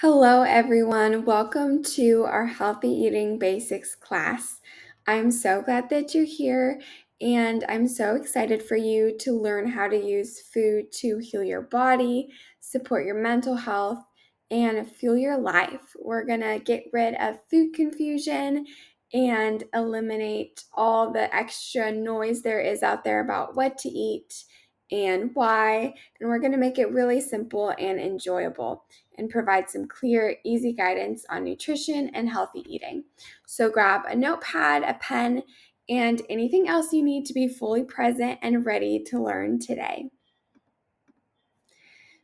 Hello, everyone. Welcome to our Healthy Eating Basics class. I'm so glad that you're here, and I'm so excited for you to learn how to use food to heal your body, support your mental health, and fuel your life. We're going to get rid of food confusion and eliminate all the extra noise there is out there about what to eat and why, and we're going to make it really simple and enjoyable and provide some clear, easy guidance on nutrition and healthy eating. So grab a notepad, a pen, and anything else you need to be fully present and ready to learn today.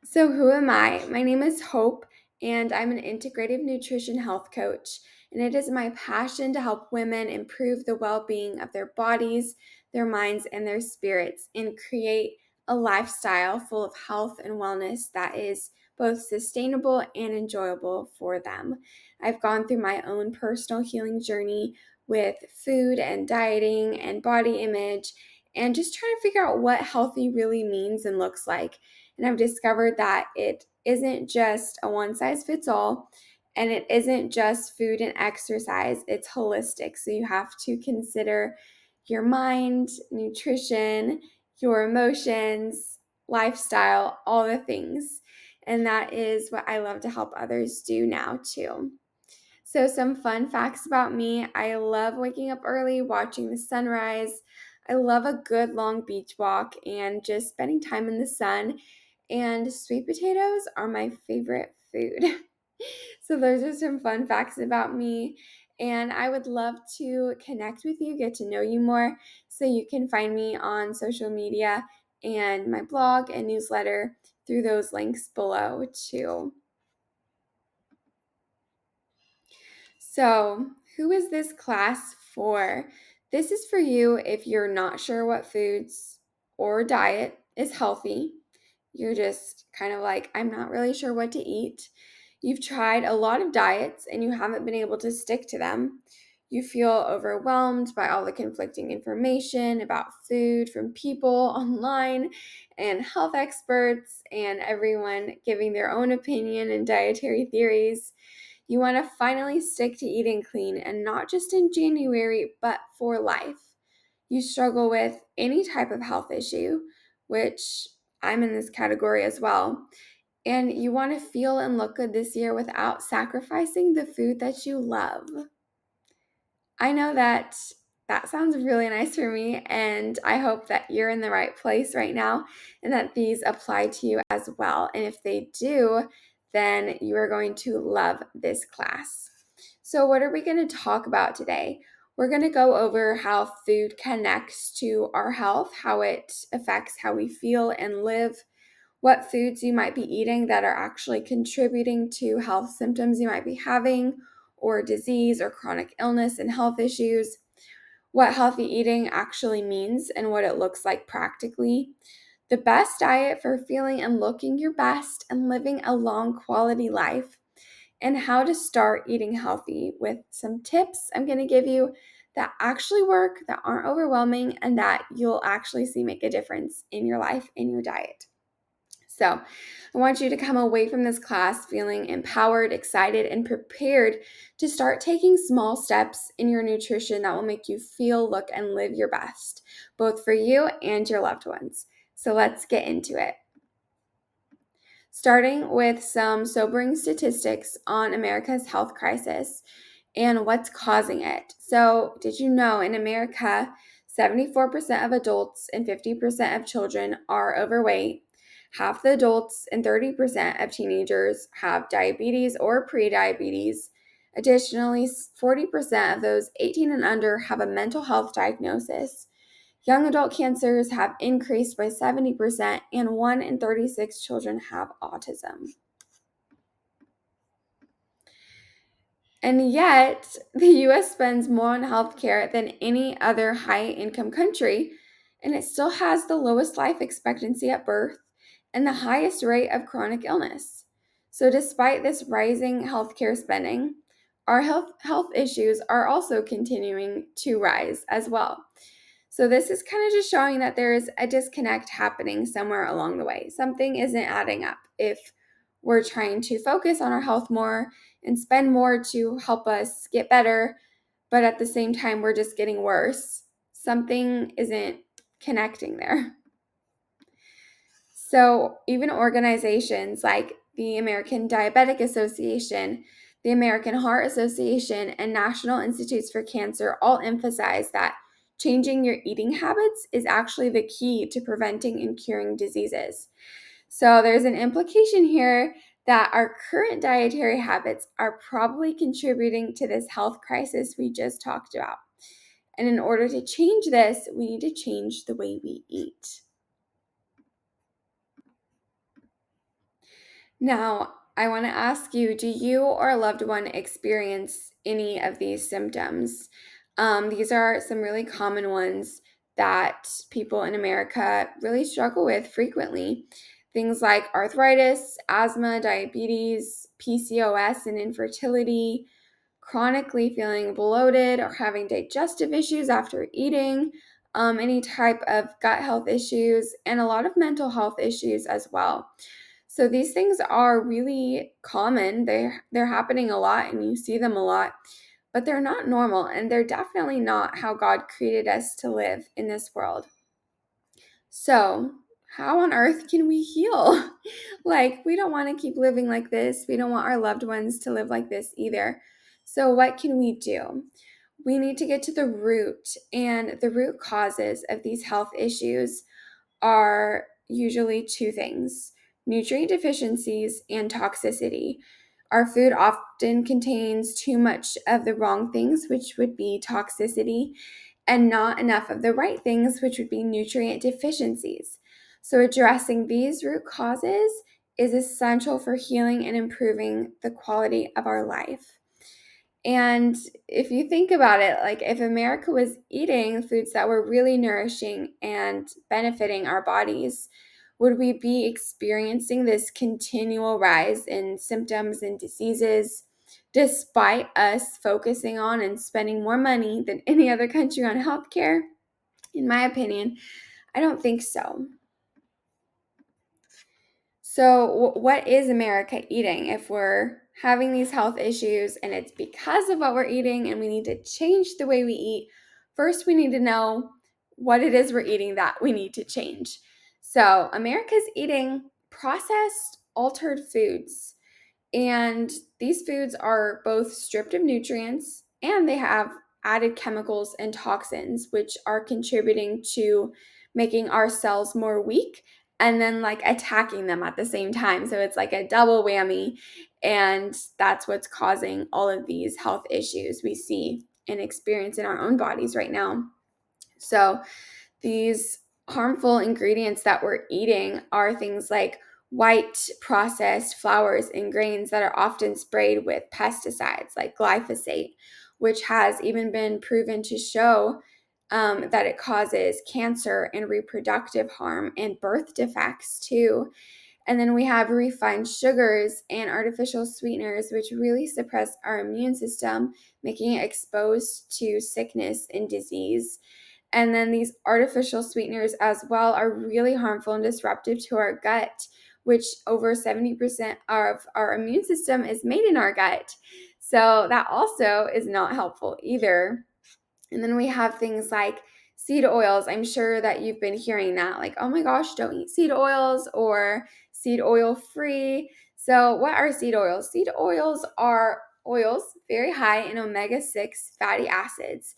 So who am I? My name is Hope, and I'm an integrative nutrition health coach, and it is my passion to help women improve the well-being of their bodies, their minds, and their spirits, and create a lifestyle full of health and wellness that is both sustainable and enjoyable for them. I've gone through my own personal healing journey with food and dieting and body image and just trying to figure out what healthy really means and looks like. And I've discovered that it isn't just a one size fits all, and it isn't just food and exercise, it's holistic. So you have to consider your mind, nutrition, your emotions, lifestyle, all the things. And that is what I love to help others do now too. So, some fun facts about me: I love waking up early, watching the sunrise. I love a good long beach walk and just spending time in the sun. And sweet potatoes are my favorite food. So, those are some fun facts about me. And I would love to connect with you, get to know you more. So, you can find me on social media and my blog and newsletter through those links below, too. So, who is this class for? This is for you if you're not sure what foods or diet is healthy. You're just kind of like, I'm not really sure what to eat. You've tried a lot of diets and you haven't been able to stick to them. You feel overwhelmed by all the conflicting information about food from people online and health experts and everyone giving their own opinion and dietary theories. You want to finally stick to eating clean, and not just in January, but for life. You struggle with any type of health issue, which I'm in this category as well, and you want to feel and look good this year without sacrificing the food that you love. I know that sounds really nice for me, and I hope that you're in the right place right now and that these apply to you as well. And if they do, then you are going to love this class. So, what are we going to talk about today? We're going to go over how food connects to our health, how it affects how we feel and live, what foods you might be eating that are actually contributing to health symptoms you might be having, or disease or chronic illness and health issues, what healthy eating actually means and what it looks like practically, the best diet for feeling and looking your best and living a long quality life, and how to start eating healthy with some tips I'm going to give you that actually work, that aren't overwhelming, and that you'll actually see make a difference in your life and your diet. So, I want you to come away from this class feeling empowered, excited, and prepared to start taking small steps in your nutrition that will make you feel, look, and live your best, both for you and your loved ones. So, let's get into it. Starting with some sobering statistics on America's health crisis and what's causing it. So, did you know in America, 74% of adults and 50% of children are overweight? Half the adults and 30% of teenagers have diabetes or prediabetes. Additionally, 40% of those 18 and under have a mental health diagnosis. Young adult cancers have increased by 70%, and 1 in 36 children have autism. And yet, the US spends more on healthcare than any other high-income country, and it still has the lowest life expectancy at birth and the highest rate of chronic illness. So despite this rising healthcare spending, our health issues are also continuing to rise as well. So this is kind of just showing that there is a disconnect happening somewhere along the way. Something isn't adding up if we're trying to focus on our health more and spend more to help us get better, but at the same time, we're just getting worse. Something isn't connecting there. So, even organizations like the American Diabetic Association, the American Heart Association, and National Institutes for Cancer all emphasize that changing your eating habits is actually the key to preventing and curing diseases. So, there's an implication here that our current dietary habits are probably contributing to this health crisis we just talked about. And in order to change this, we need to change the way we eat. Now, I want to ask you, do you or a loved one experience any of these symptoms? These are some really common ones that people in America really struggle with frequently. Things like arthritis, asthma, diabetes, PCOS, and infertility, chronically feeling bloated or having digestive issues after eating, any type of gut health issues, and a lot of mental health issues as well. So these things are really common. They're happening a lot and you see them a lot, but they're not normal and they're definitely not how God created us to live in this world. So, how on earth can we heal? Like, we don't want to keep living like this. We don't want our loved ones to live like this either. So, what can we do? We need to get to the root, and the root causes of these health issues are usually two things: nutrient deficiencies and toxicity. Our food often contains too much of the wrong things, which would be toxicity, and not enough of the right things, which would be nutrient deficiencies. So, addressing these root causes is essential for healing and improving the quality of our life. And if you think about it, like if America was eating foods that were really nourishing and benefiting our bodies, would we be experiencing this continual rise in symptoms and diseases despite us focusing on and spending more money than any other country on healthcare? In my opinion, I don't think so. So, what is America eating if we're having these health issues and it's because of what we're eating and we need to change the way we eat? First, we need to know what it is we're eating that we need to change. So, America's eating processed, altered foods. And these foods are both stripped of nutrients and they have added chemicals and toxins, which are contributing to making our cells more weak and then like attacking them at the same time. So it's like a double whammy. And that's what's causing all of these health issues we see and experience in our own bodies right now. So these harmful ingredients that we're eating are things like white processed flours and grains that are often sprayed with pesticides like glyphosate, which has even been proven to show that it causes cancer and reproductive harm and birth defects too. And then we have refined sugars and artificial sweeteners, which really suppress our immune system, making it exposed to sickness and disease. And then these artificial sweeteners as well are really harmful and disruptive to our gut, which over 70% of our immune system is made in our gut. So that also is not helpful either. And then we have things like seed oils. I'm sure that you've been hearing that, like, oh my gosh, don't eat seed oils or seed oil free. So, what are seed oils? Seed oils are oils very high in omega 6 fatty acids.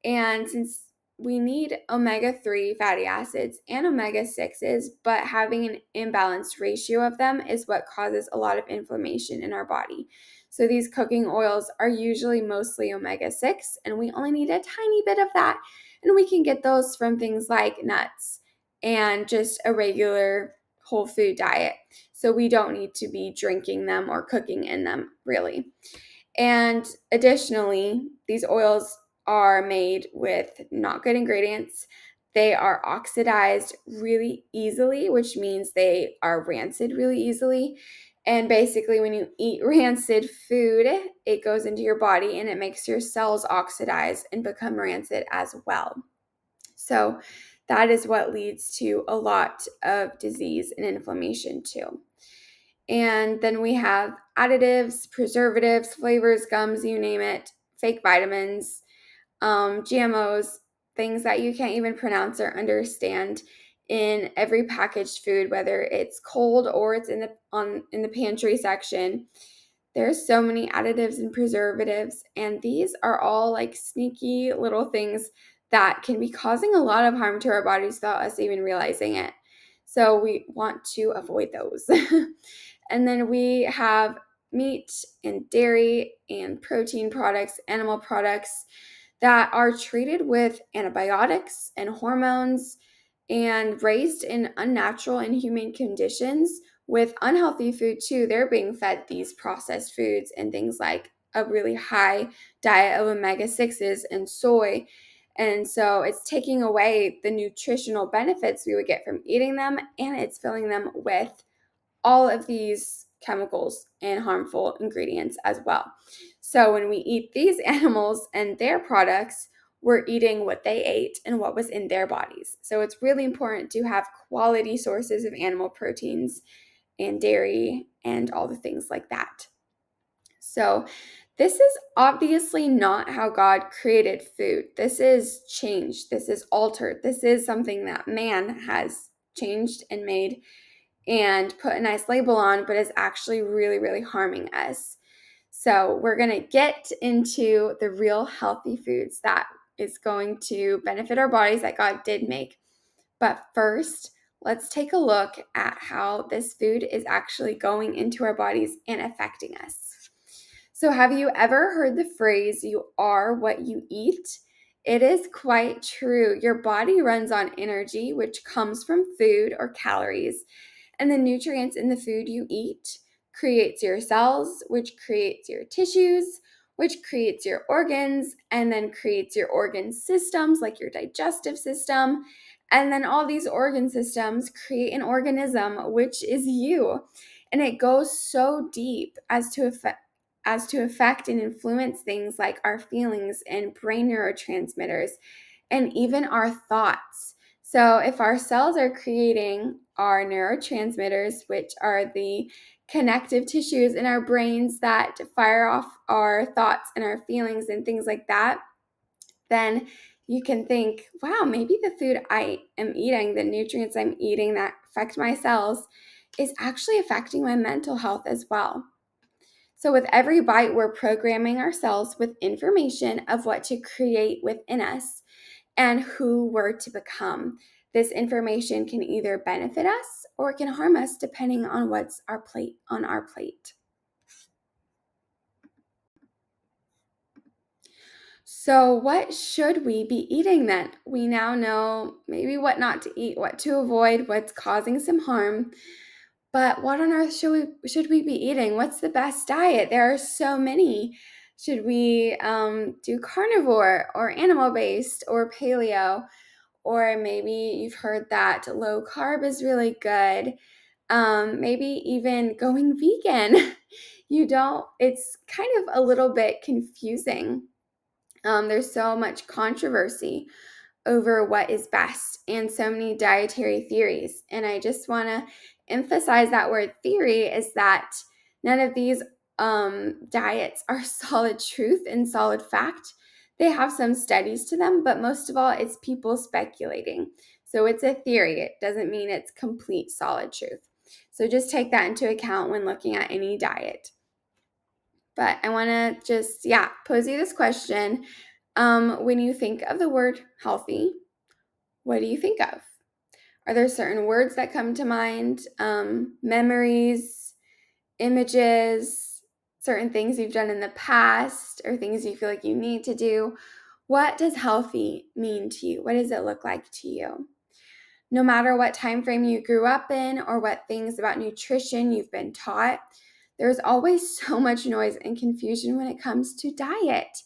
And since we need omega 3 fatty acids and omega 6s, but having an imbalanced ratio of them is what causes a lot of inflammation in our body. So these cooking oils are usually mostly omega 6, and we only need a tiny bit of that. And we can get those from things like nuts and just a regular whole food diet. So we don't need to be drinking them or cooking in them, really. And additionally, these oils are made with not good ingredients. They are oxidized really easily, which means they are rancid really easily. And basically, when you eat rancid food, it goes into your body and it makes your cells oxidize and become rancid as well. So, that is what leads to a lot of disease and inflammation, too. And then we have additives, preservatives, flavors, gums, you name it, fake vitamins, GMOs, things that you can't even pronounce or understand in every packaged food, whether it's cold or it's in the pantry section. There's so many additives and preservatives, and these are all like sneaky little things that can be causing a lot of harm to our bodies without us even realizing it. So we want to avoid those. And then we have meat and dairy and protein products, animal products that are treated with antibiotics and hormones and raised in unnatural and inhumane conditions with unhealthy food too. They're being fed these processed foods and things like a really high diet of omega-6s and soy. And so it's taking away the nutritional benefits we would get from eating them, and it's filling them with all of these chemicals and harmful ingredients as well. So when we eat these animals and their products, we're eating what they ate and what was in their bodies. So it's really important to have quality sources of animal proteins and dairy and all the things like that. So this is obviously not how God created food. This is changed. This is altered. This is something that man has changed and made and put a nice label on, but is actually really, really harming us. So we're going to get into the real healthy foods that is going to benefit our bodies that God did make. But first, let's take a look at how this food is actually going into our bodies and affecting us. So have you ever heard the phrase, you are what you eat? It is quite true. Your body runs on energy, which comes from food or calories. And the nutrients in the food you eat creates your cells, which creates your tissues, which creates your organs, and then creates your organ systems like your digestive system. And then all these organ systems create an organism, which is you. And it goes so deep as to affect and influence things like our feelings and brain neurotransmitters and even our thoughts. So, if our cells are creating our neurotransmitters, which are the connective tissues in our brains that fire off our thoughts and our feelings and things like that, then you can think, wow, maybe the food I am eating, the nutrients I'm eating that affect my cells, is actually affecting my mental health as well. So, with every bite, we're programming ourselves with information of what to create within us and who we're to become. This information can either benefit us or it can harm us depending on what's on our plate. So, what should we be eating then? We now know maybe what not to eat, what to avoid, what's causing some harm. But what on earth should we be eating? What's the best diet? There are so many. Should we do carnivore or animal based or paleo? Or maybe you've heard that low carb is really good. Maybe even going vegan. It's kind of a little bit confusing. There's so much controversy over what is best and so many dietary theories. And I just want to emphasize that word theory is that none of these diets are solid truth and solid fact. They have some studies to them, but most of all, it's people speculating. So it's a theory. It doesn't mean it's complete solid truth. So just take that into account when looking at any diet. But I want to just, pose you this question. When you think of the word healthy, what do you think of? Are there certain words that come to mind? Memories, images, certain things you've done in the past, or things you feel like you need to do? What does healthy mean to you? What does it look like to you? No matter what time frame you grew up in or what things about nutrition you've been taught, there's always so much noise and confusion when it comes to diet.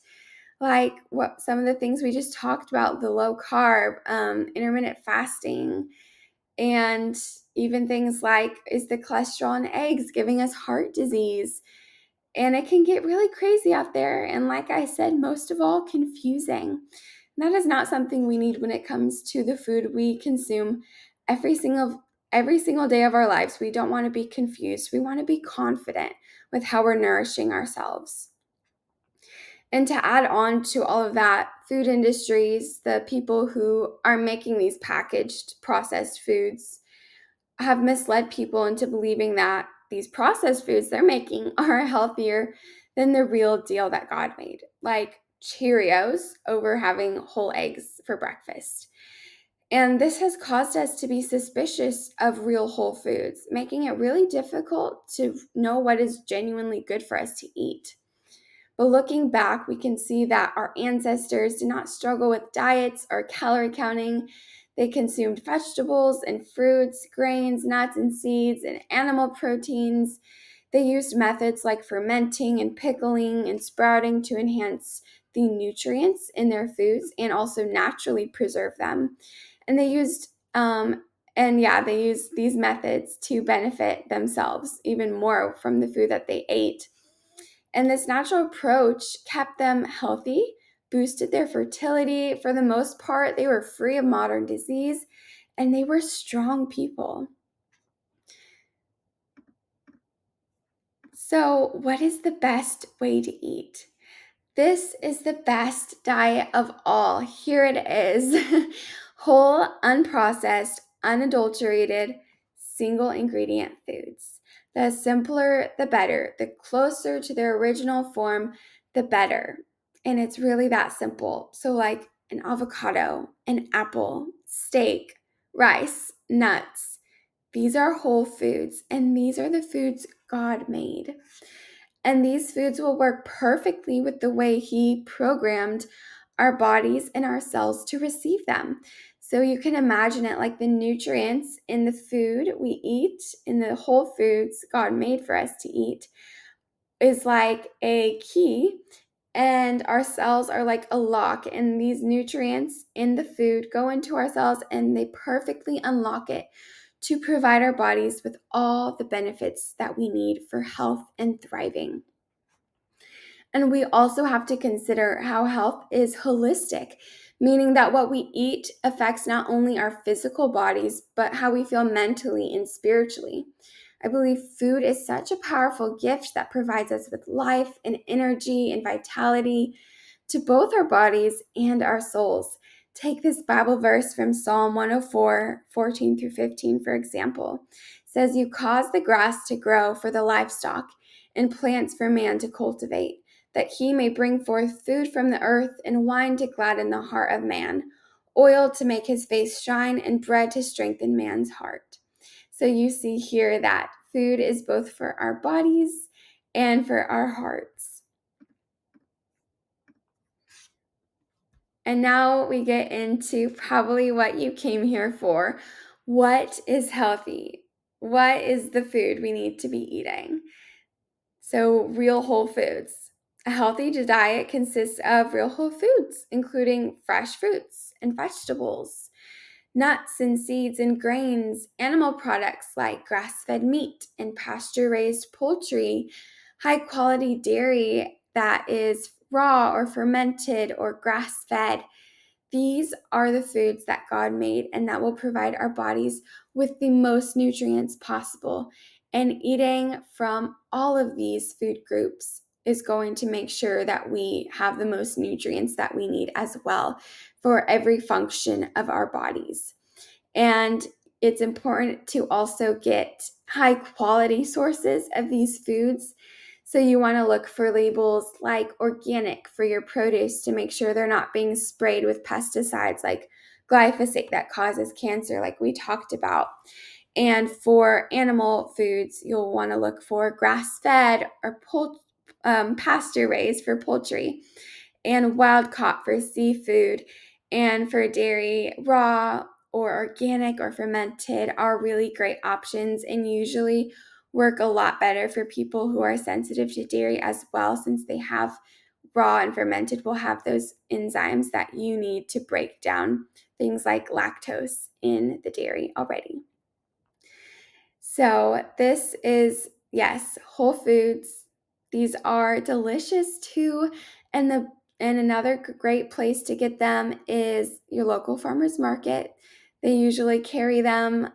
Like what some of the things we just talked about, the low carb, intermittent fasting, and even things like, is the cholesterol in eggs giving us heart disease? And it can get really crazy out there. And like I said, most of all, confusing. And that is not something we need when it comes to the food we consume every single every single day of our lives, we don't want to be confused. We want to be confident with how we're nourishing ourselves. And to add on to all of that, food industries, the people who are making these packaged processed foods, have misled people into believing that these processed foods they're making are healthier than the real deal that God made, like Cheerios over having whole eggs for breakfast. And this has caused us to be suspicious of real whole foods, making it really difficult to know what is genuinely good for us to eat. But looking back, we can see that our ancestors did not struggle with diets or calorie counting. They consumed vegetables and fruits, grains, nuts, and seeds, and animal proteins. They used methods like fermenting and pickling and sprouting to enhance the nutrients in their foods and also naturally preserve them. And they used these methods to benefit themselves even more from the food that they ate. And this natural approach kept them healthy, boosted their fertility. For the most part, they were free of modern disease, and they were strong people. So, what is the best way to eat? This is the best diet of all. Here it is. Whole, unprocessed, unadulterated, single ingredient foods. The simpler, the better. The closer to their original form, the better. And it's really that simple. So, like an avocado, an apple, steak, rice, nuts. These are whole foods, and these are the foods God made. And these foods will work perfectly with the way He programmed our bodies and our cells to receive them. So you can imagine it like the nutrients in the food we eat, in the whole foods God made for us to eat, is like a key, and our cells are like a lock. And these nutrients in the food go into our cells and they perfectly unlock it to provide our bodies with all the benefits that we need for health and thriving. And we also have to consider how health is holistic, meaning that what we eat affects not only our physical bodies, but how we feel mentally and spiritually. I believe food is such a powerful gift that provides us with life and energy and vitality to both our bodies and our souls. Take this Bible verse from Psalm 104, 14 through 15, for example. It says, "You cause the grass to grow for the livestock and plants for man to cultivate, that he may bring forth food from the earth and wine to gladden the heart of man, oil to make his face shine, and bread to strengthen man's heart." So you see here that food is both for our bodies and for our hearts. And now we get into probably what you came here for. What is healthy? What is the food we need to be eating? So, real whole foods. A healthy diet consists of real whole foods, including fresh fruits and vegetables, nuts and seeds and grains, animal products like grass-fed meat and pasture-raised poultry, high-quality dairy that is raw or fermented or grass-fed. These are the foods that God made and that will provide our bodies with the most nutrients possible. And eating from all of these food groups is going to make sure that we have the most nutrients that we need as well for every function of our bodies. And it's important to also get high quality sources of these foods. So you want to look for labels like organic for your produce to make sure they're not being sprayed with pesticides like glyphosate that causes cancer, like we talked about. And for animal foods, you'll want to look for grass-fed or pasture-raised for poultry, and wild-caught for seafood, and for dairy, raw or organic or fermented are really great options and usually work a lot better for people who are sensitive to dairy as well, since they have raw and fermented will have those enzymes that you need to break down things like lactose in the dairy already. So this is, yes, whole foods. These are delicious too. And another great place to get them is your local farmer's market. They usually carry them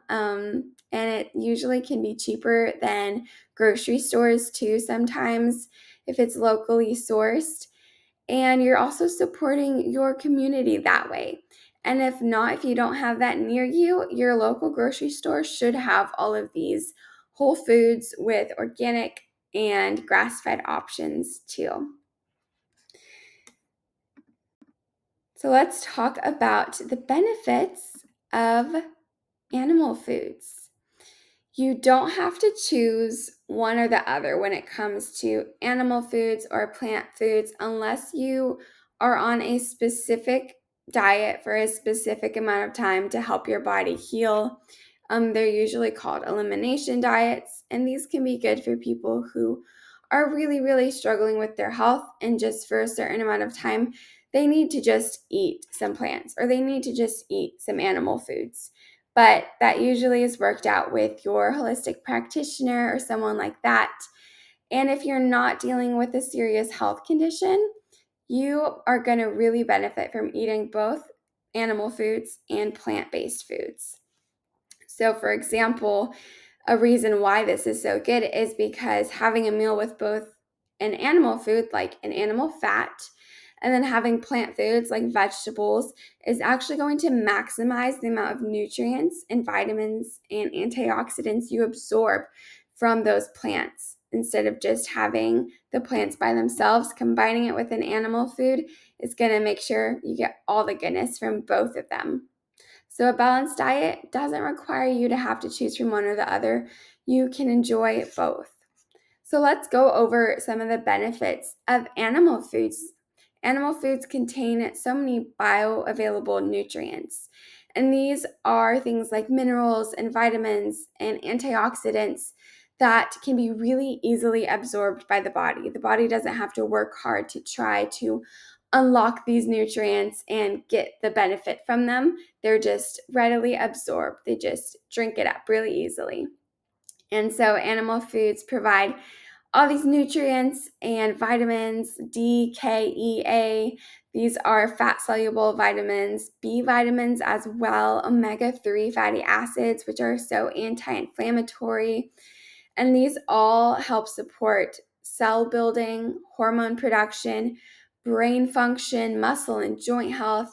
and it usually can be cheaper than grocery stores too sometimes if it's locally sourced. And you're also supporting your community that way. And if not, if you don't have that near you, your local grocery store should have all of these whole foods with organic and grass-fed options too. So let's talk about the benefits of animal foods. You don't have to choose one or the other when it comes to animal foods or plant foods unless you are on a specific diet for a specific amount of time to help your body heal. They're usually called elimination diets, and these can be good for people who are really, really struggling with their health, and just for a certain amount of time, they need to just eat some plants or they need to just eat some animal foods. But that usually is worked out with your holistic practitioner or someone like that. And if you're not dealing with a serious health condition, you are going to really benefit from eating both animal foods and plant-based foods. So, for example, a reason why this is so good is because having a meal with both an animal food, like an animal fat, and then having plant foods like vegetables is actually going to maximize the amount of nutrients and vitamins and antioxidants you absorb from those plants. Instead of just having the plants by themselves, combining it with an animal food is going to make sure you get all the goodness from both of them. So, a balanced diet doesn't require you to have to choose from one or the other. You can enjoy both. So, let's go over some of the benefits of animal foods. Animal foods contain so many bioavailable nutrients, and these are things like minerals and vitamins and antioxidants that can be really easily absorbed by the body. The body doesn't have to work hard to try to unlock these nutrients and get the benefit from them. They're just readily absorbed. They just drink it up really easily. And so animal foods provide all these nutrients and vitamins D, K, E, A. These are fat soluble vitamins, B vitamins as well, omega-3 fatty acids, which are so anti-inflammatory. And these all help support cell building, hormone production, brain function, muscle and joint health,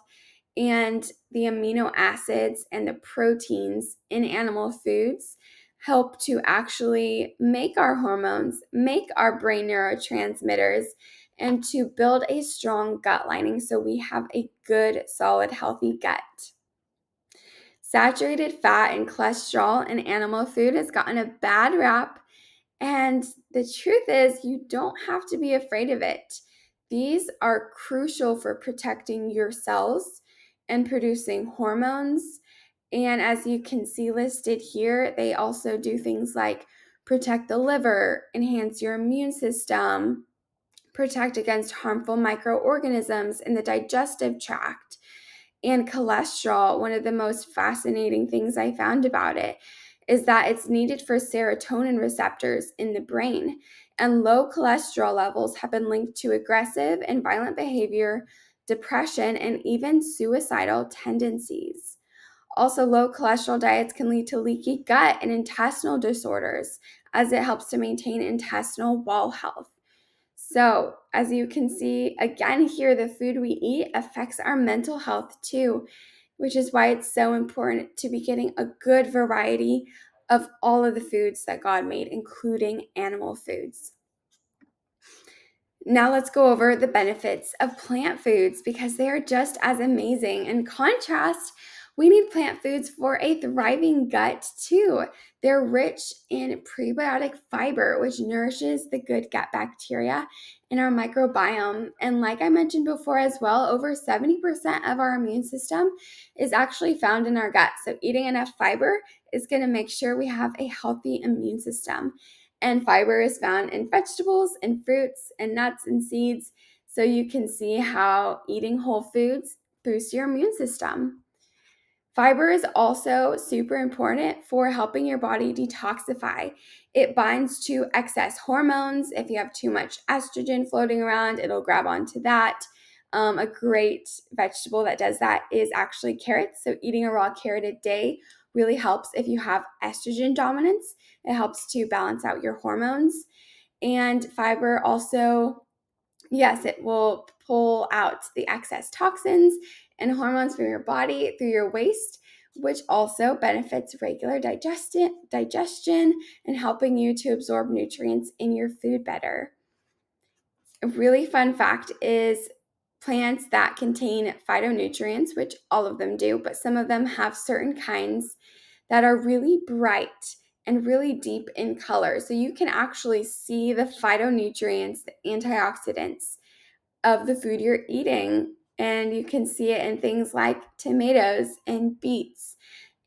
and the amino acids and the proteins in animal foods help to actually make our hormones, make our brain neurotransmitters, and to build a strong gut lining so we have a good, solid, healthy gut. Saturated fat and cholesterol in animal food has gotten a bad rap, and the truth is, you don't have to be afraid of it. These are crucial for protecting your cells and producing hormones. And as you can see listed here, they also do things like protect the liver, enhance your immune system, protect against harmful microorganisms in the digestive tract. And cholesterol, one of the most fascinating things I found about it is that it's needed for serotonin receptors in the brain. And low cholesterol levels have been linked to aggressive and violent behavior, depression, and even suicidal tendencies. Also, low cholesterol diets can lead to leaky gut and intestinal disorders, as it helps to maintain intestinal wall health. So, as you can see, again, here, the food we eat affects our mental health too, which is why it's so important to be getting a good variety of all of the foods that God made, including animal foods. Now let's go over the benefits of plant foods because they are just as amazing. In contrast, we need plant foods for a thriving gut too. They're rich in prebiotic fiber, which nourishes the good gut bacteria in our microbiome. And like I mentioned before as well, over 70% of our immune system is actually found in our gut. So eating enough fiber is going to make sure we have a healthy immune system. And fiber is found in vegetables and fruits and nuts and seeds. So you can see how eating whole foods boosts your immune system. Fiber is also super important for helping your body detoxify. It binds to excess hormones. If you have too much estrogen floating around, it'll grab onto that. A great vegetable that does that is actually carrots. So eating a raw carrot a day really helps if you have estrogen dominance. It helps to balance out your hormones. And fiber also, yes, it will pull out the excess toxins and hormones from your body through your waist, which also benefits regular digestion and helping you to absorb nutrients in your food better. A really fun fact is plants that contain phytonutrients, which all of them do, but some of them have certain kinds that are really bright and really deep in color. So you can actually see the phytonutrients, the antioxidants of the food you're eating. And you can see it in things like tomatoes and beets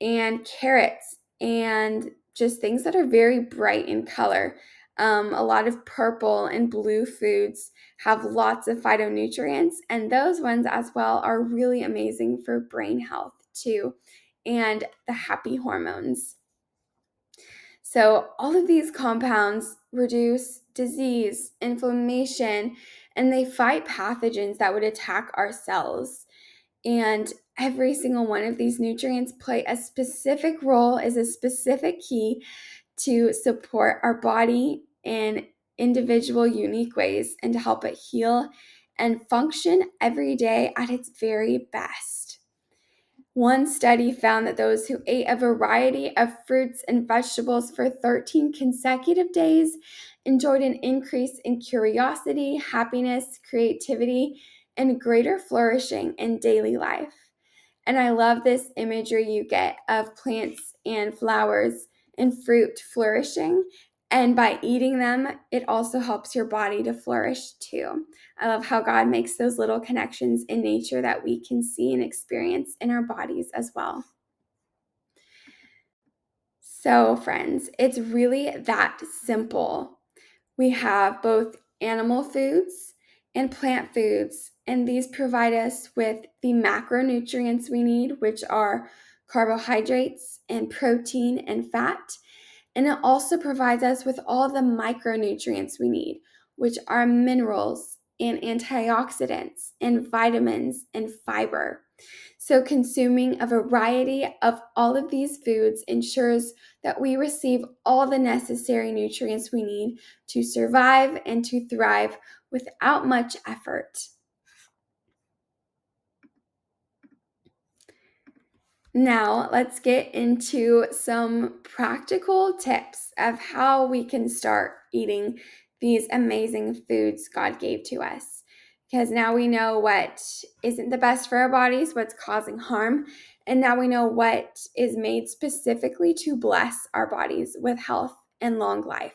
and carrots and just things that are very bright in color. A lot of purple and blue foods have lots of phytonutrients, and those ones as well are really amazing for brain health too, and the happy hormones. So, all of these compounds reduce disease, inflammation, and they fight pathogens that would attack our cells. And every single one of these nutrients play a specific role, is a specific key to support our body in individual, unique ways and to help it heal and function every day at its very best. One study found that those who ate a variety of fruits and vegetables for 13 consecutive days enjoyed an increase in curiosity, happiness, creativity, and greater flourishing in daily life. And I love this imagery you get of plants and flowers and fruit flourishing. And by eating them, it also helps your body to flourish too. I love how God makes those little connections in nature that we can see and experience in our bodies as well. So, friends, it's really that simple. We have both animal foods and plant foods, and these provide us with the macronutrients we need, which are carbohydrates and protein and fat. And it also provides us with all the micronutrients we need, which are minerals and antioxidants and vitamins and fiber. So, consuming a variety of all of these foods ensures that we receive all the necessary nutrients we need to survive and to thrive without much effort. Now, let's get into some practical tips of how we can start eating these amazing foods God gave to us. Because now we know what isn't the best for our bodies, what's causing harm, and now we know what is made specifically to bless our bodies with health and long life.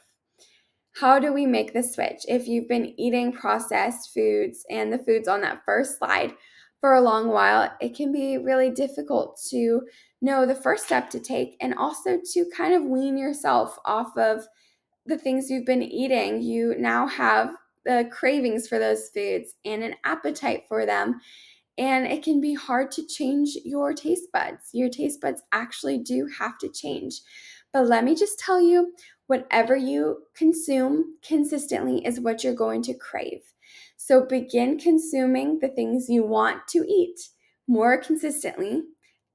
How do we make the switch? If you've been eating processed foods and the foods on that first slide for a long while, it can be really difficult to know the first step to take and also to kind of wean yourself off of the things you've been eating. You now have the cravings for those foods and an appetite for them. And it can be hard to change your taste buds. Your taste buds actually do have to change. But let me just tell you, whatever you consume consistently is what you're going to crave. So begin consuming the things you want to eat more consistently,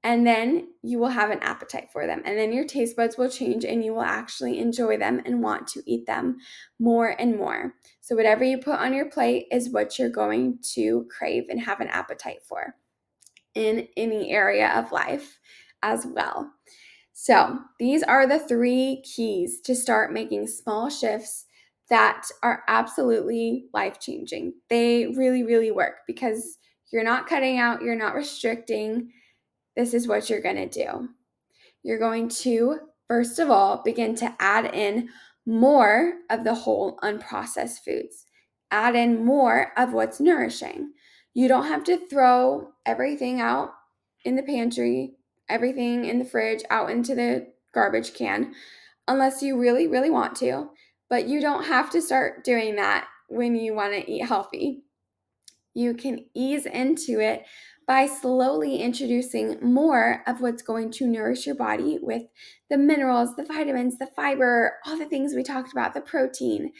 and then you will have an appetite for them. And then your taste buds will change and you will actually enjoy them and want to eat them more and more. So whatever you put on your plate is what you're going to crave and have an appetite for in any area of life as well. So these are the 3 keys to start making small shifts that are absolutely life-changing. They really, really work because you're not cutting out, you're not restricting. This is what you're going to do. You're going to, first of all, begin to add in more of the whole unprocessed foods. Add in more of what's nourishing. You don't have to throw everything out in the pantry, everything in the fridge out into the garbage can, unless you really, really want to. But you don't have to start doing that when you want to eat healthy. You can ease into it by slowly introducing more of what's going to nourish your body with the minerals, the vitamins, the fiber, all the things we talked about, the protein.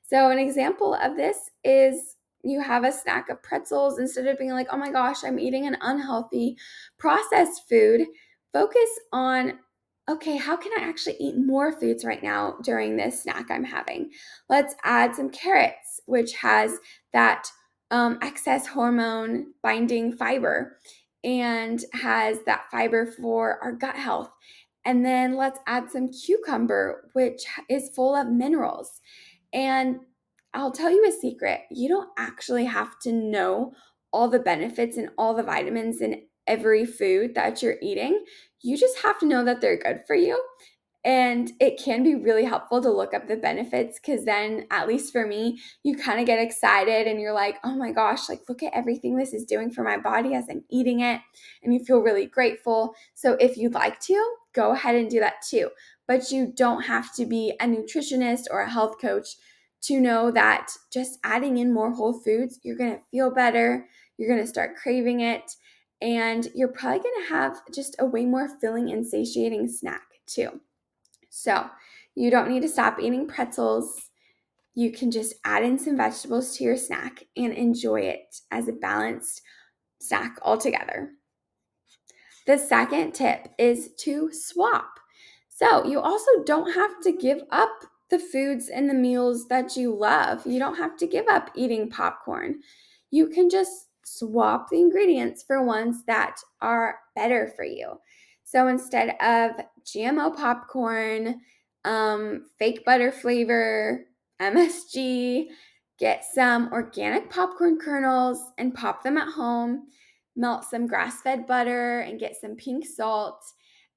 So an example of this is you have a snack of pretzels. Instead of being like, oh my gosh, I'm eating an unhealthy processed food, focus on okay, how can I actually eat more foods right now during this snack I'm having? Let's add some carrots, which has that excess hormone binding fiber and has that fiber for our gut health. And then let's add some cucumber, which is full of minerals. And I'll tell you a secret, you don't actually have to know all the benefits and all the vitamins in every food that you're eating. You just have to know that they're good for you. And it can be really helpful to look up the benefits because then, at least for me, you kind of get excited and you're like, oh my gosh, like look at everything this is doing for my body as I'm eating it. And you feel really grateful. So, if you'd like to, go ahead and do that too. But you don't have to be a nutritionist or a health coach to know that just adding in more whole foods, you're going to feel better. You're going to start craving it. And you're probably going to have just a way more filling and satiating snack too. So you don't need to stop eating pretzels. You can just add in some vegetables to your snack and enjoy it as a balanced snack altogether. The second tip is to swap. So you also don't have to give up the foods and the meals that you love. You don't have to give up eating popcorn. You can just swap the ingredients for ones that are better for you. So instead of GMO popcorn, fake butter flavor, MSG, get some organic popcorn kernels and pop them at home. Melt some grass-fed butter and get some pink salt.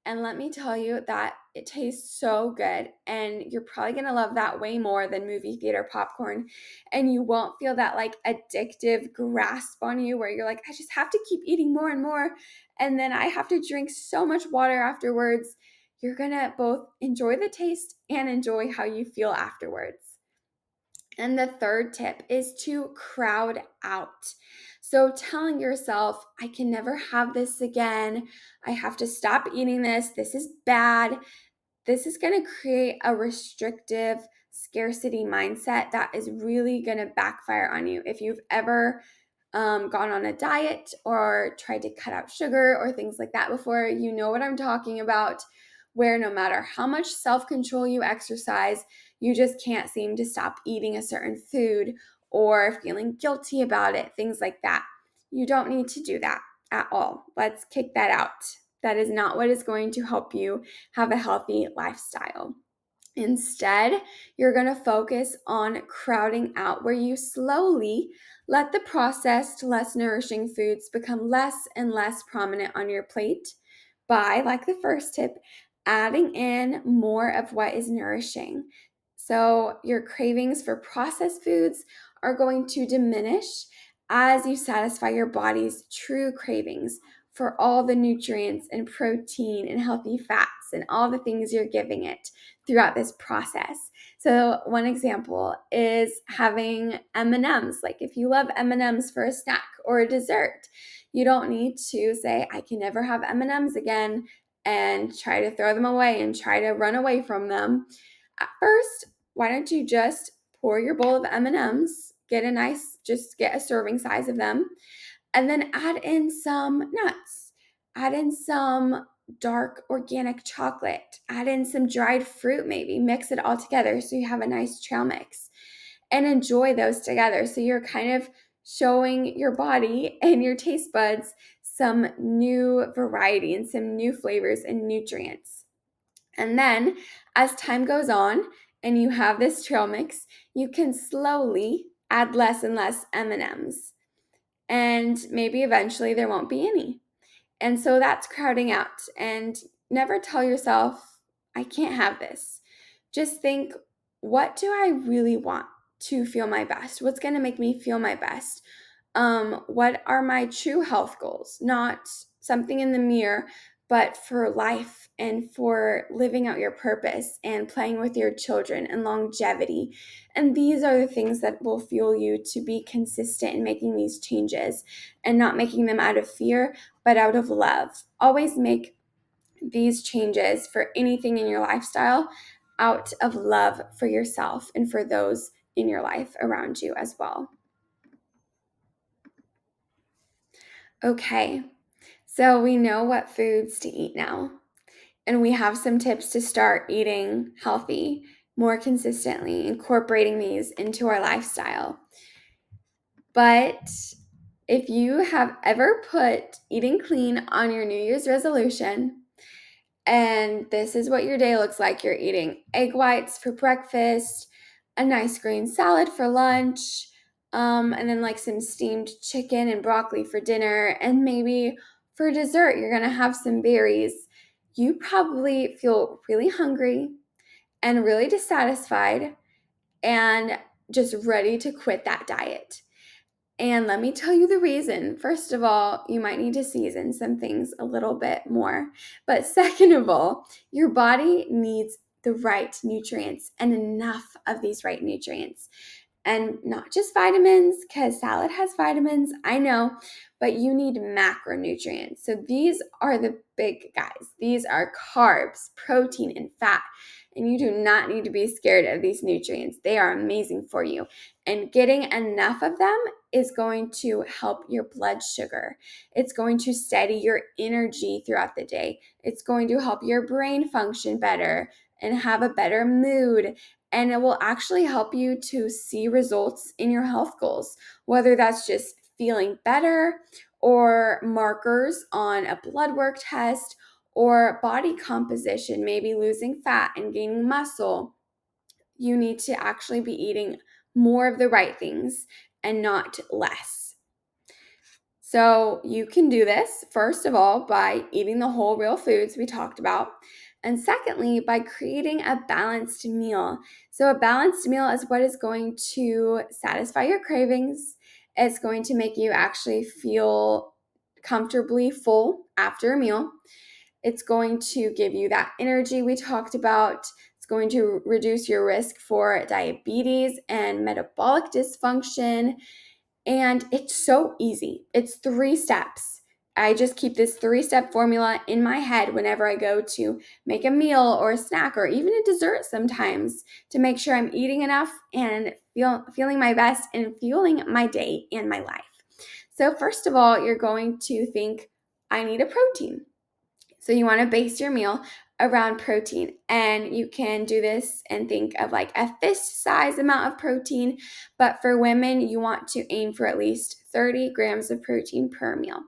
And let me tell you that it tastes so good. And you're probably going to love that way more than movie theater popcorn. And you won't feel that like addictive grasp on you where you're like, I just have to keep eating more and more. And then I have to drink so much water afterwards. You're going to both enjoy the taste and enjoy how you feel afterwards. And the third tip is to crowd out. So telling yourself, I can never have this again. I have to stop eating this. This is bad. This is going to create a restrictive scarcity mindset that is really going to backfire on you. If you've ever gone on a diet or tried to cut out sugar or things like that before, you know what I'm talking about, where no matter how much self control you exercise, you just can't seem to stop eating a certain food or feeling guilty about it, things like that. You don't need to do that at all. Let's kick that out. That is not what is going to help you have a healthy lifestyle. Instead, you're going to focus on crowding out, where you slowly let the processed, less nourishing foods become less and less prominent on your plate by, like the first tip, adding in more of what is nourishing. So, your cravings for processed foods are going to diminish as you satisfy your body's true cravings for all the nutrients and protein and healthy fats and all the things you're giving it throughout this process. So one example is having M&Ms. Like if you love M&Ms for a snack or a dessert, you don't need to say I can never have M&Ms again and try to throw them away and try to run away from them. At first, why don't you just pour your bowl of M&Ms, just get a serving size of them, and then add in some nuts, add in some dark organic chocolate, add in some dried fruit, maybe mix it all together so you have a nice trail mix and enjoy those together. So you're kind of showing your body and your taste buds some new variety and some new flavors and nutrients. And then as time goes on and you have this trail mix, you can slowly add less and less M&Ms. And maybe eventually there won't be any. And so that's crowding out. And never tell yourself, I can't have this. Just think, what do I really want to feel my best? What's going to make me feel my best? What are my true health goals? Not something in the mirror, but for life and for living out your purpose and playing with your children and longevity. And these are the things that will fuel you to be consistent in making these changes and not making them out of fear, but out of love. Always make these changes for anything in your lifestyle out of love for yourself and for those in your life around you as well. Okay, so we know what foods to eat now. And we have some tips to start eating healthy more consistently, incorporating these into our lifestyle. But if you have ever put eating clean on your New Year's resolution, and this is what your day looks like, you're eating egg whites for breakfast, a nice green salad for lunch, and then like some steamed chicken and broccoli for dinner, and maybe for dessert, you're gonna have some berries. You probably feel really hungry and really dissatisfied and just ready to quit that diet. And let me tell you the reason. First of all, you might need to season some things a little bit more. But second of all, your body needs the right nutrients and enough of these right nutrients. And not just vitamins, because salad has vitamins, I know, but you need macronutrients. So these are the big guys. These are carbs, protein, and fat. And you do not need to be scared of these nutrients. They are amazing for you. And getting enough of them is going to help your blood sugar. It's going to steady your energy throughout the day. It's going to help your brain function better and have a better mood. And it will actually help you to see results in your health goals, whether that's just feeling better or markers on a blood work test or body composition, maybe losing fat and gaining muscle. You need to actually be eating more of the right things and not less. So you can do this, first of all, by eating the whole real foods we talked about. And secondly, by creating a balanced meal. So a balanced meal is what is going to satisfy your cravings. It's going to make you actually feel comfortably full after a meal. It's going to give you that energy we talked about. It's going to reduce your risk for diabetes and metabolic dysfunction. And it's so easy. It's 3 steps. I just keep this 3-step formula in my head whenever I go to make a meal or a snack or even a dessert sometimes to make sure I'm eating enough and feeling my best and fueling my day and my life. So first of all, you're going to think, I need a protein. So you want to base your meal around protein, and you can do this and think of like a fist size amount of protein, but for women you want to aim for at least 30 grams of protein per meal.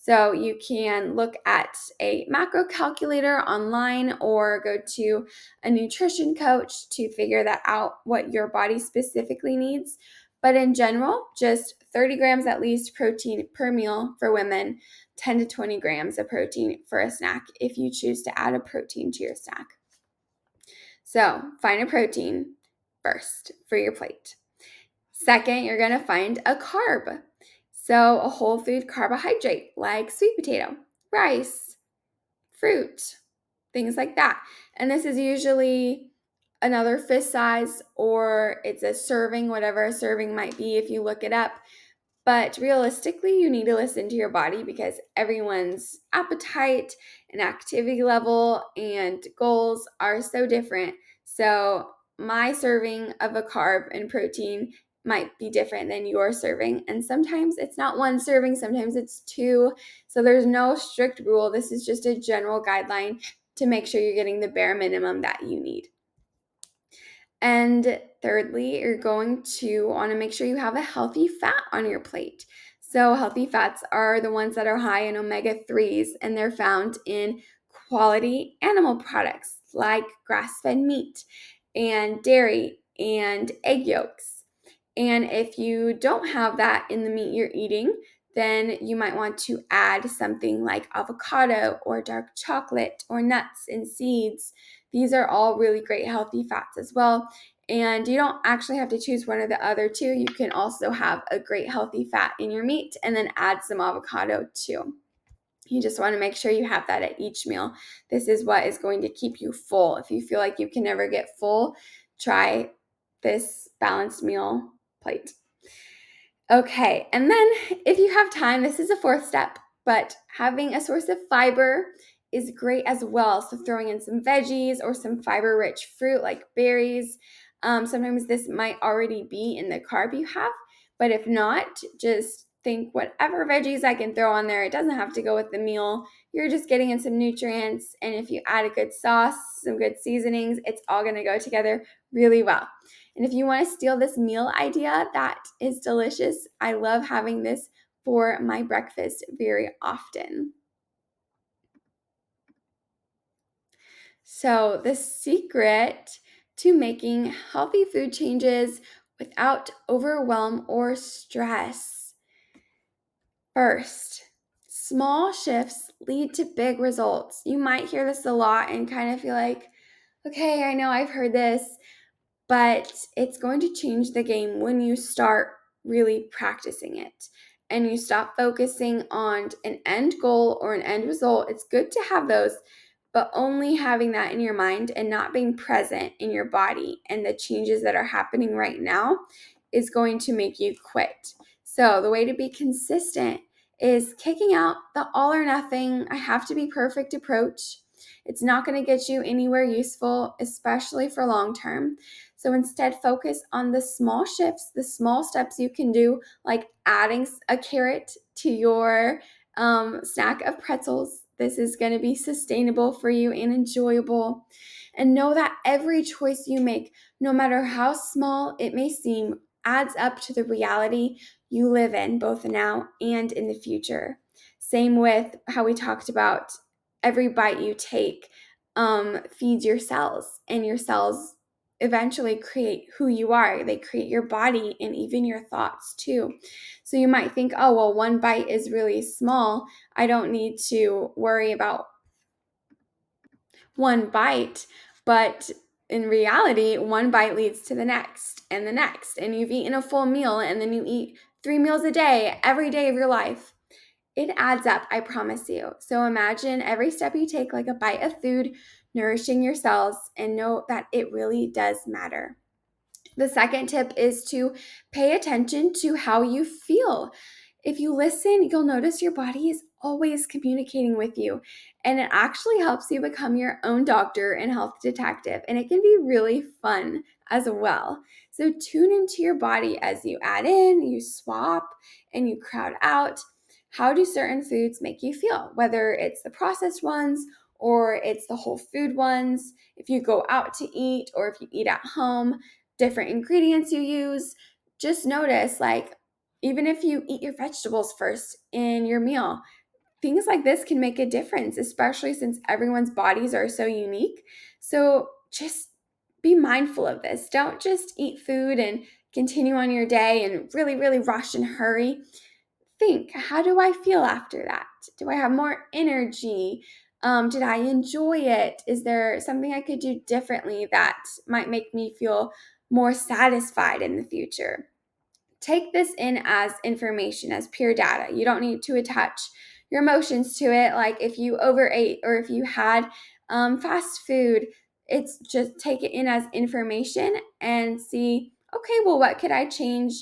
So you can look at a macro calculator online or go to a nutrition coach to figure that out, what your body specifically needs. But in general, just 30 grams at least protein per meal for women, 10 to 20 grams of protein for a snack if you choose to add a protein to your snack. So find a protein first for your plate. Second, you're going to find a carb. So a whole food carbohydrate like sweet potato, rice, fruit, things like that. And this is usually another fist size, or it's a serving, whatever a serving might be if you look it up. But realistically, you need to listen to your body because everyone's appetite and activity level and goals are so different. So my serving of a carb and protein might be different than your serving. And sometimes it's not 1 serving, sometimes it's 2. So there's no strict rule. This is just a general guideline to make sure you're getting the bare minimum that you need. And thirdly, you're going to want to make sure you have a healthy fat on your plate. So healthy fats are the ones that are high in omega-3s, and they're found in quality animal products like grass-fed meat and dairy and egg yolks. And if you don't have that in the meat you're eating, then you might want to add something like avocado or dark chocolate or nuts and seeds. These are all really great healthy fats as well. And you don't actually have to choose one or the other two. You can also have a great healthy fat in your meat and then add some avocado too. You just want to make sure you have that at each meal. This is what is going to keep you full. If you feel like you can never get full, try this balanced meal plate. Okay, and then if you have time, this is a 4th step, but having a source of fiber is great as well. So throwing in some veggies or some fiber-rich fruit like berries. Sometimes this might already be in the carb you have, but if not, just think whatever veggies I can throw on there. It doesn't have to go with the meal. You're just getting in some nutrients, and if you add a good sauce, some good seasonings, it's all going to go together really well. And if you want to steal this meal idea, that is delicious. I love having this for my breakfast very often. So, the secret to making healthy food changes without overwhelm or stress. First, small shifts lead to big results. You might hear this a lot and kind of feel like, okay, I know I've heard this, but it's going to change the game when you start really practicing it and you stop focusing on an end goal or an end result. It's good to have those, but only having that in your mind and not being present in your body and the changes that are happening right now is going to make you quit. So, the way to be consistent is kicking out the all or nothing, I have to be perfect approach. It's not going to get you anywhere useful, especially for long term. So instead, focus on the small shifts, the small steps you can do, like adding a carrot to your snack of pretzels. This is going to be sustainable for you and enjoyable. And know that every choice you make, no matter how small it may seem, adds up to the reality you live in, both now and in the future. Same with how we talked about every bite you take feeds your cells, and your cells eventually create who you are. They create your body and even your thoughts too. So you might think, oh, well, one bite is really small. I don't need to worry about one bite. But in reality, one bite leads to the next and the next. And you've eaten a full meal, and then you eat 3 meals a day, every day of your life. It adds up, I promise you. So imagine every step you take like a bite of food, nourishing your cells, and know that it really does matter. The second tip is to pay attention to how you feel. If you listen, you'll notice your body is always communicating with you, and it actually helps you become your own doctor and health detective, and it can be really fun as well. So tune into your body as you add in, you swap, and you crowd out. How do certain foods make you feel? Whether it's the processed ones or it's the whole food ones, if you go out to eat or if you eat at home, different ingredients you use, just notice, like, even if you eat your vegetables first in your meal, things like this can make a difference, especially since everyone's bodies are so unique. So just be mindful of this. Don't just eat food and continue on your day and really, really rush and hurry. Think, how do I feel after that? Do I have more energy? Did I enjoy it? Is there something I could do differently that might make me feel more satisfied in the future? Take this in as information, as pure data. You don't need to attach your emotions to it. Like if you overate or if you had fast food, it's just take it in as information and see, okay, well, what could I change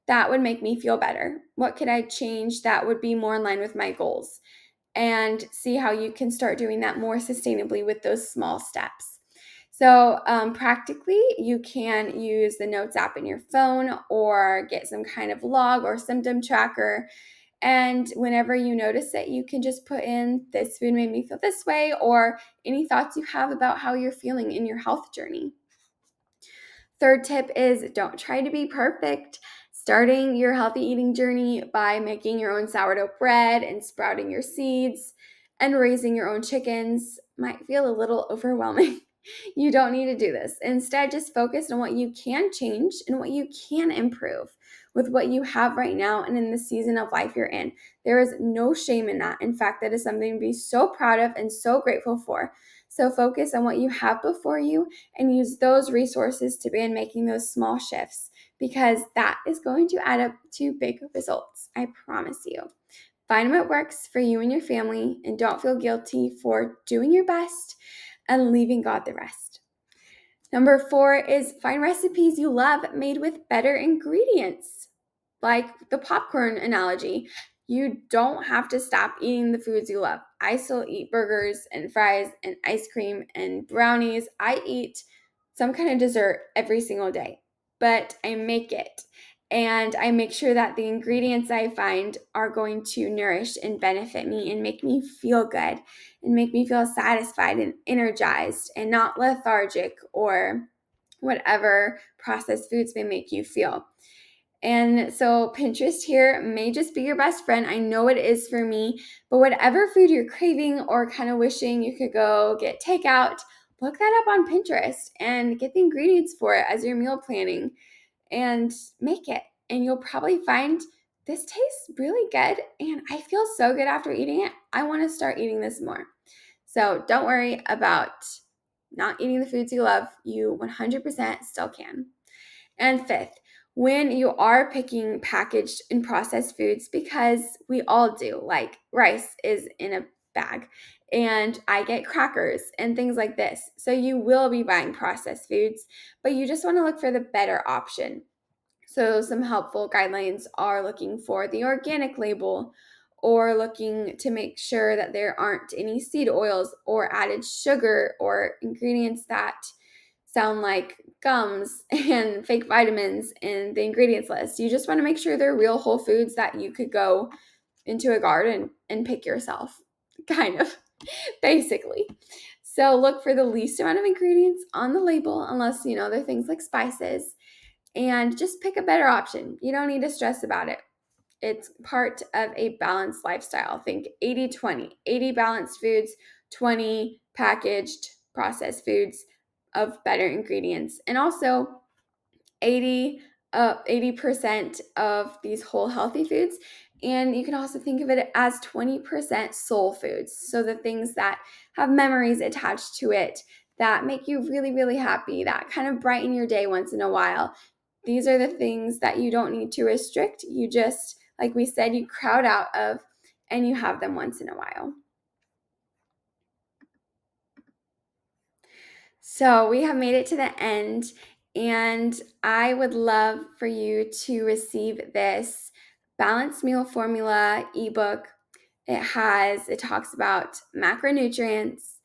that would make me feel better? What could I change that would be more in line with my goals? And see how you can start doing that more sustainably with those small steps. So, practically, you can use the Notes app in your phone or get some kind of log or symptom tracker. And whenever you notice it, you can just put in this food made me feel this way or any thoughts you have about how you're feeling in your health journey. Third tip is don't try to be perfect. Starting your healthy eating journey by making your own sourdough bread and sprouting your seeds and raising your own chickens might feel a little overwhelming. You don't need to do this. Instead, just focus on what you can change and what you can improve with what you have right now and in the season of life you're in. There is no shame in that. In fact, that is something to be so proud of and so grateful for. So focus on what you have before you and use those resources to begin making those small shifts, because that is going to add up to big results. I promise you. Find what works for you and your family, and don't feel guilty for doing your best and leaving God the rest. Number 4 is find recipes you love made with better ingredients. Like the popcorn analogy, you don't have to stop eating the foods you love. I still eat burgers and fries and ice cream and brownies. I eat some kind of dessert every single day, but I make it. And I make sure that the ingredients I find are going to nourish and benefit me and make me feel good and make me feel satisfied and energized and not lethargic or whatever processed foods may make you feel. And so Pinterest here may just be your best friend. I know it is for me, but whatever food you're craving or kind of wishing you could go get takeout, look that up on Pinterest and get the ingredients for it as you're meal planning and make it. And you'll probably find this tastes really good and I feel so good after eating it. I want to start eating this more. So don't worry about not eating the foods you love. You 100% still can. And fifth, when you are picking packaged and processed foods, because we all do, like rice is in a bag and I get crackers and things like this. So you will be buying processed foods, but you just want to look for the better option. So some helpful guidelines are looking for the organic label or looking to make sure that there aren't any seed oils or added sugar or ingredients that sound like gums and fake vitamins in the ingredients list. You just want to make sure they're real whole foods that you could go into a garden and pick yourself, kind of, basically. So look for the least amount of ingredients on the label, unless, they're things like spices, and just pick a better option. You don't need to stress about it. It's part of a balanced lifestyle. Think 80-20, 80 balanced foods, 20 packaged processed foods of better ingredients. And also 80% of these whole healthy foods. And you can also think of it as 20% soul foods. So the things that have memories attached to it that make you really, really happy, that kind of brighten your day once in a while. These are the things that you don't need to restrict. You just, like we said, you crowd out of and you have them once in a while. So we have made it to the end, and I would love for you to receive this balanced meal formula ebook. It talks about macronutrients,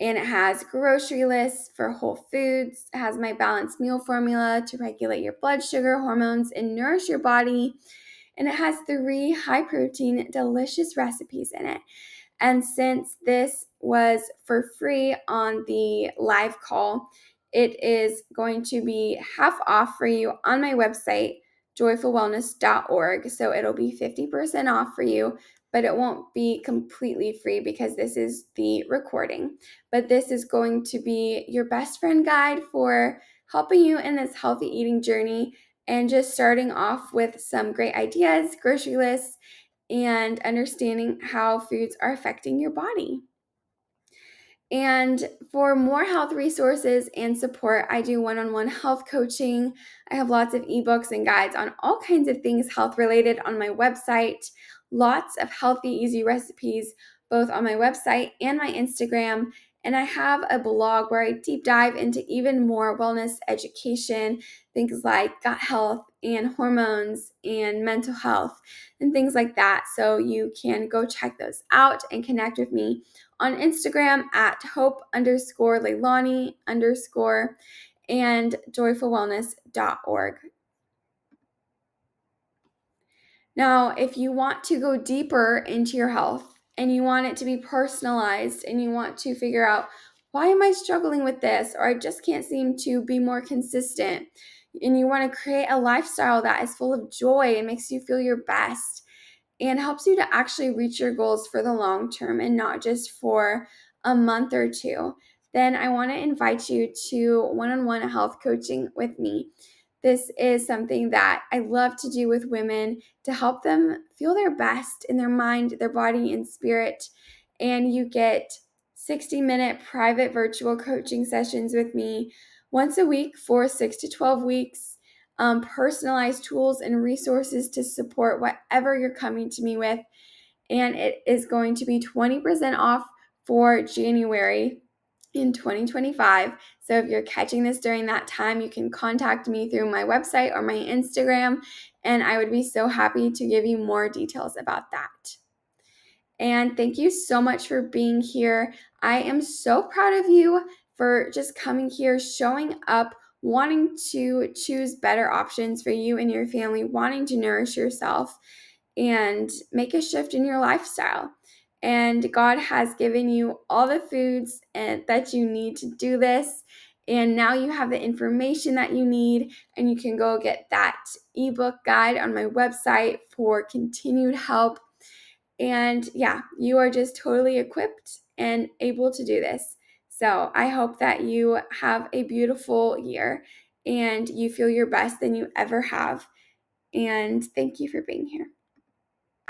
and it has grocery lists for whole foods. It has my balanced meal formula to regulate your blood sugar, hormones, and nourish your body. And it has 3 high protein, delicious recipes in it. And since this was for free on the live call, it is going to be half off for you on my website, joyfulwellness.org. So it'll be 50% off for you, but it won't be completely free because this is the recording. But this is going to be your best friend guide for helping you in this healthy eating journey and just starting off with some great ideas, grocery lists, and understanding how foods are affecting your body. And for more health resources and support, I do one-on-one health coaching. I have lots of ebooks and guides on all kinds of things health related on my website. Lots of healthy, easy recipes, both on my website and my Instagram. And I have a blog where I deep dive into even more wellness education, things like gut health and hormones and mental health and things like that. So you can go check those out and connect with me on Instagram at hope_leilani_ and joyfulwellness.org. Now, if you want to go deeper into your health and you want it to be personalized and you want to figure out, why am I struggling with this? Or I just can't seem to be more consistent. And you want to create a lifestyle that is full of joy and makes you feel your best and helps you to actually reach your goals for the long term and not just for a month or two, then I want to invite you to one-on-one health coaching with me. This is something that I love to do with women to help them feel their best in their mind, their body, and spirit. And you get 60-minute private virtual coaching sessions with me once a week for 6 to 12 weeks. Personalized tools and resources to support whatever you're coming to me with. And it is going to be 20% off for January in 2025. So if you're catching this during that time, you can contact me through my website or my Instagram, and I would be so happy to give you more details about that. And thank you so much for being here. I am so proud of you for just coming here, showing up wanting to choose better options for you and your family, wanting to nourish yourself and make a shift in your lifestyle. And God has given you all the foods that you need to do this. And now you have the information that you need, and you can go get that ebook guide on my website for continued help. And yeah, you are just totally equipped and able to do this. So I hope that you have a beautiful year and you feel your best than you ever have. And thank you for being here.